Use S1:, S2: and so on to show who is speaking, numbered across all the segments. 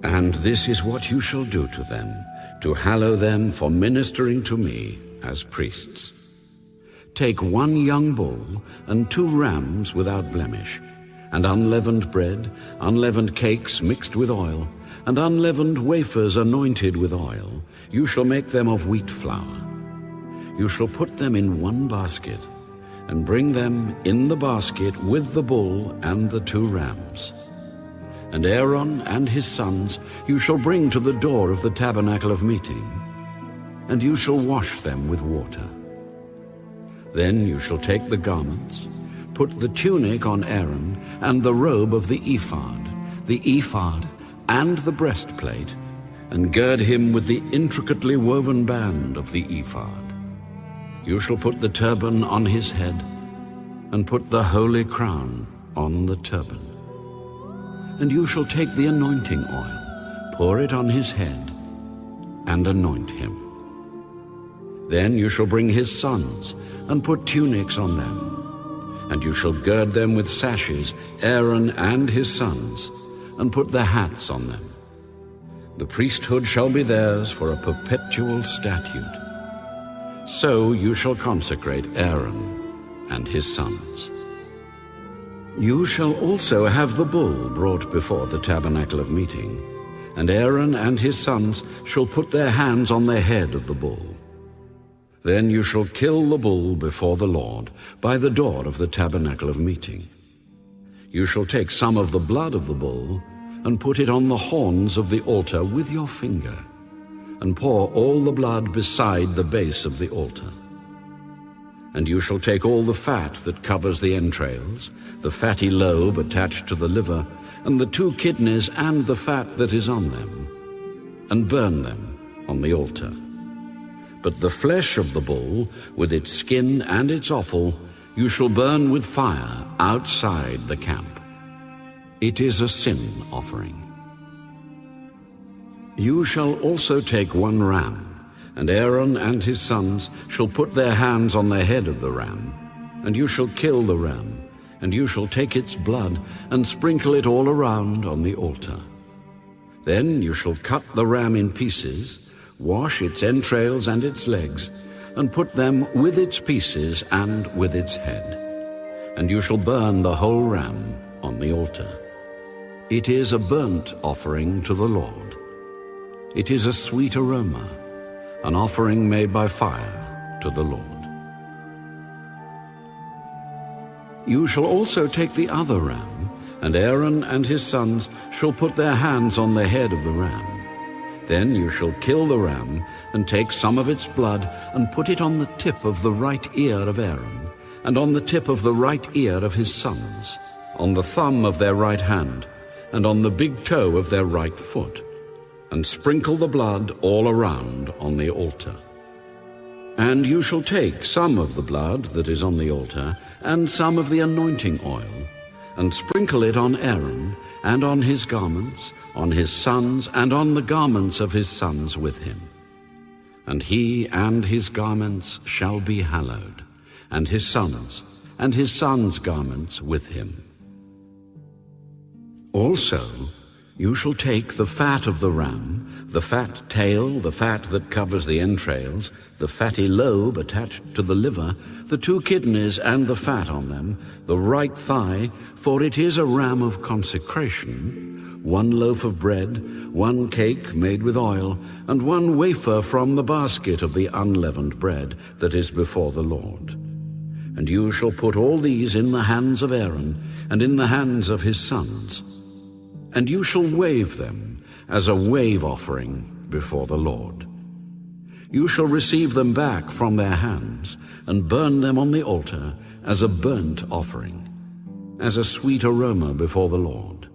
S1: And this is what you shall do to them, to hallow them for ministering to me as priests. Take 1 young bull and 2 rams without blemish, and unleavened bread, unleavened cakes mixed with oil, and unleavened wafers anointed with oil. You shall make them of wheat flour. You shall put them in 1 basket, and bring them in the basket with the bull and the 2 rams. And Aaron and his sons you shall bring to the door of the tabernacle of meeting, and you shall wash them with water. Then you shall take the garments, put the tunic on Aaron, and the robe of the ephod, and the breastplate, and gird him with the intricately woven band of the ephod. You shall put the turban on his head, and put the holy crown on the turban. And you shall take the anointing oil, pour it on his head, and anoint him. Then you shall bring his sons, and put tunics on them. And you shall gird them with sashes, Aaron and his sons, and put the hats on them. The priesthood shall be theirs for a perpetual statute. So you shall consecrate Aaron and his sons. You shall also have the bull brought before the tabernacle of meeting, and Aaron and his sons shall put their hands on the head of the bull. Then you shall kill the bull before the Lord by the door of the tabernacle of meeting. You shall take some of the blood of the bull and put it on the horns of the altar with your finger, and pour all the blood beside the base of the altar. And you shall take all the fat that covers the entrails, the fatty lobe attached to the liver, and the 2 kidneys and the fat that is on them, and burn them on the altar. But the flesh of the bull, with its skin and its offal, you shall burn with fire outside the camp. It is a sin offering. You shall also take 1 ram, and Aaron and his sons shall put their hands on the head of the ram, and you shall kill the ram, and you shall take its blood and sprinkle it all around on the altar. Then you shall cut the ram in pieces, wash its entrails and its legs, and put them with its pieces and with its head. And you shall burn the whole ram on the altar. It is a burnt offering to the Lord. It is a sweet aroma, an offering made by fire to the Lord. You shall also take the other ram, and Aaron and his sons shall put their hands on the head of the ram. Then you shall kill the ram, and take some of its blood, and put it on the tip of the right ear of Aaron, and on the tip of the right ear of his sons, on the thumb of their right hand, and on the big toe of their right foot, and sprinkle the blood all around on the altar. And you shall take some of the blood that is on the altar, and some of the anointing oil, and sprinkle it on Aaron, and on his garments, on his sons, and on the garments of his sons with him. And he and his garments shall be hallowed, and his sons' garments with him. Also, you shall take the fat of the ram, the fat tail, the fat that covers the entrails, the fatty lobe attached to the liver, the 2 kidneys and the fat on them, the right thigh, for it is a ram of consecration, 1 loaf of bread, 1 cake made with oil, and 1 wafer from the basket of the unleavened bread that is before the Lord. And you shall put all these in the hands of Aaron, and in the hands of his sons, and you shall wave them as a wave offering before the Lord. You shall receive them back from their hands, and burn them on the altar as a burnt offering, as a sweet aroma before the Lord.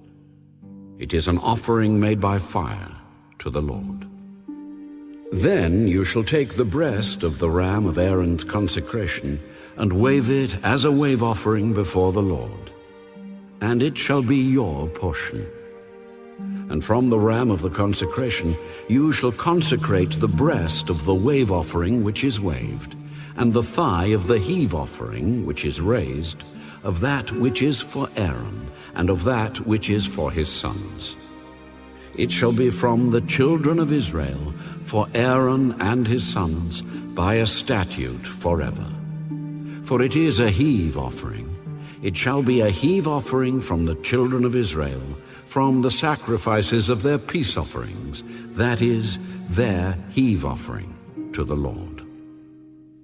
S1: It is an offering made by fire to the Lord. Then you shall take the breast of the ram of Aaron's consecration, and wave it as a wave offering before the Lord, and it shall be your portion. And from the ram of the consecration you shall consecrate the breast of the wave offering which is waved, and the thigh of the heave offering which is raised, of that which is for Aaron, and of that which is for his sons. it shall be from the children of Israel, for Aaron and his sons, by a statute forever. For it is a heave offering. It shall be a heave offering from the children of Israel, from the sacrifices of their peace offerings, that is, their heave offering to the Lord.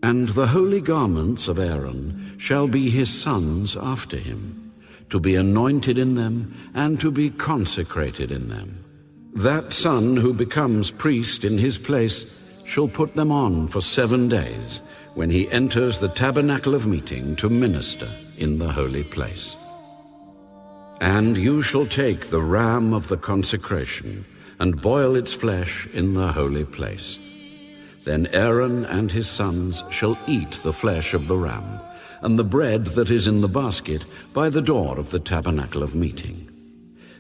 S1: And the holy garments of Aaron shall be his sons after him, to be anointed in them and to be consecrated in them. That son who becomes priest in his place shall put them on for 7 days, when he enters the tabernacle of meeting to minister in the holy place. And you shall take the ram of the consecration and boil its flesh in the holy place. Then Aaron and his sons shall eat the flesh of the ram, and the bread that is in the basket by the door of the tabernacle of meeting.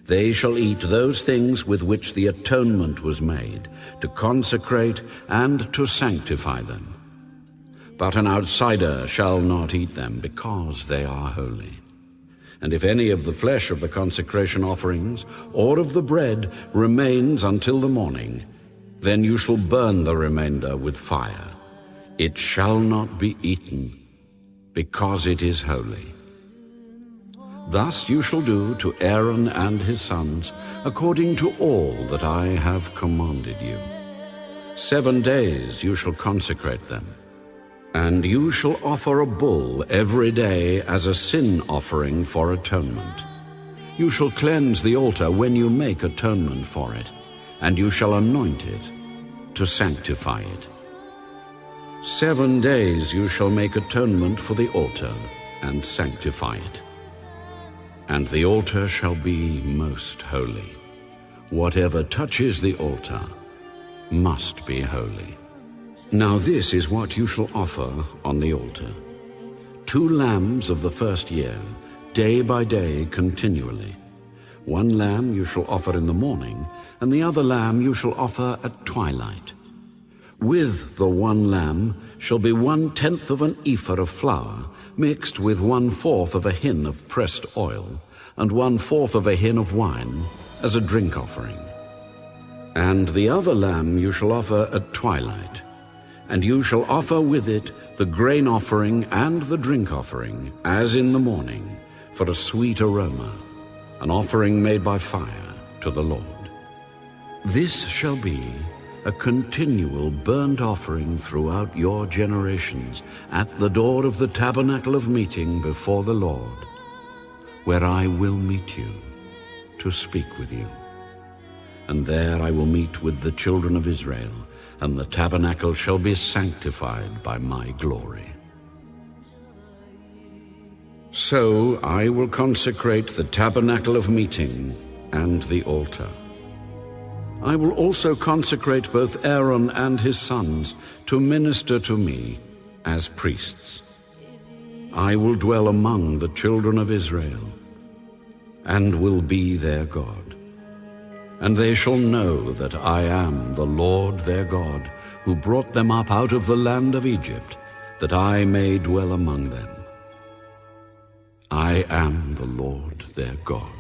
S1: They shall eat those things with which the atonement was made, to consecrate and to sanctify them. But an outsider shall not eat them, because they are holy. And if any of the flesh of the consecration offerings or of the bread remains until the morning, then you shall burn the remainder with fire. It shall not be eaten, because it is holy. Thus you shall do to Aaron and his sons, according to all that I have commanded you. 7 days you shall consecrate them. And you shall offer a bull every day as a sin offering for atonement. You shall cleanse the altar when you make atonement for it, and you shall anoint it to sanctify it. 7 days you shall make atonement for the altar and sanctify it. And the altar shall be most holy. Whatever touches the altar must be holy. Now this is what you shall offer on the altar: 2 lambs of the first year, day by day continually. 1 lamb you shall offer in the morning, and the other lamb you shall offer at twilight. With the 1 lamb shall be 1/10 of an ephah of flour, mixed with 1/4 of a hin of pressed oil, and 1/4 of a hin of wine, as a drink offering. And the other lamb you shall offer at twilight. And you shall offer with it the grain offering and the drink offering, as in the morning, for a sweet aroma, an offering made by fire to the Lord. This shall be a continual burnt offering throughout your generations, at the door of the tabernacle of meeting before the Lord, where I will meet you to speak with you. And there I will meet with the children of Israel, and the tabernacle shall be sanctified by my glory. So I will consecrate the tabernacle of meeting and the altar. I will also consecrate both Aaron and his sons to minister to me as priests. I will dwell among the children of Israel, and will be their God. And they shall know that I am the Lord their God, who brought them up out of the land of Egypt, that I may dwell among them. I am the Lord their God.